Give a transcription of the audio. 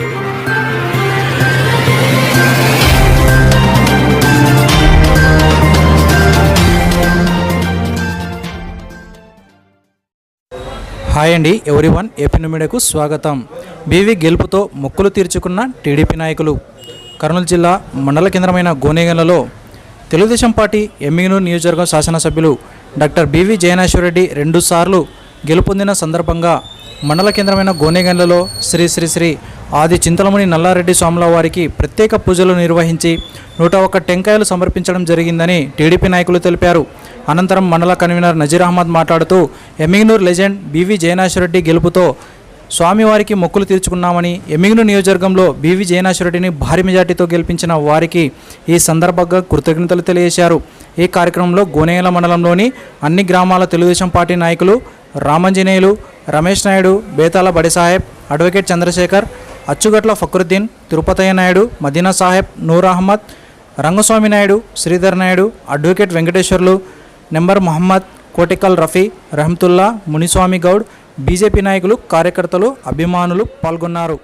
Hi అండి everyone, AP మీడియాకు స్వాగతం. బీవీ గెలుపుతో మొక్కులు తీర్చుకున్న టీడీపీ నాయకులు. కర్నూలు జిల్లా మండల కేంద్రమైన గోనేగండ్లలో తెలుగుదేశం పార్టీ ఎమ్మిగనూరు నియోజకవర్గం శాసనసభ్యులు డాక్టర్ బీవీ జయనాశ్వరరెడ్డి 2 సార్లు గెలుపొందిన సందర్భంగా మండల కేంద్రమైన గోనేగండ్లలో శ్రీ శ్రీ శ్రీ ఆది చింతలముని నల్లారెడ్డి స్వాముల వారికి ప్రత్యేక పూజలు నిర్వహించి 101 టెంకాయలు సమర్పించడం జరిగిందని టీడీపీ నాయకులు తెలిపారు. అనంతరం మండల కన్వీనర్ నజీర్ అహ్మద్ మాట్లాడుతూ ఎమ్మిగనూరు లెజెండ్ బీవీ జయనాశ్వరరెడ్డి గెలుపుతో స్వామివారికి మొక్కులు తీర్చుకున్నామని, ఎమ్మిగనూరు నియోజకవర్గంలో బీవీ జయనాశ్వరరెడ్డిని భారీ మెజార్టీతో గెలిపించిన వారికి ఈ సందర్భంగా కృతజ్ఞతలు తెలియజేశారు. ఈ కార్యక్రమంలో గోనేగండ్ల మండలంలోని అన్ని గ్రామాల తెలుగుదేశం పార్టీ నాయకులు Ramanjaneyulu, Ramesh Naidu, Betala Badisaheb, advocate Chandrasekhar, Achchugatla Fakruddin, Tirupataiah Naidu, Madina Saheb, Noor Ahmed, Rangaswamy Naidu, Sridhar Naidu, advocate Venkateswarlu, number Mohammed, Kotikal Rafi, Rahamatulla, Muniswamy Goud, BJP నాయకులు, కార్యకర్తలు, అభిమానులు పాల్గొన్నారు.